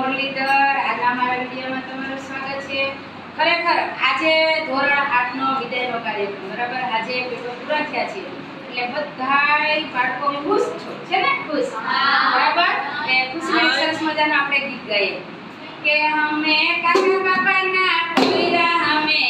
મુરલીધર. આજના મારા વિડીયોમાં તમારું સ્વાગત છે. ખરેખર આજે ધોરણ 8 નો વિદાયનો કાર્યક્રમ, બરાબર. આજે પેપર પૂરા થયા છે એટલે બધાય બાળકો ખુશ છે ને? ખુશ, બરાબર. એટલે ખુશીમાં સરસ મજાનું આપણે ગીત ગાઈએ કે અમે કાકા બાપાના પોયરા અમે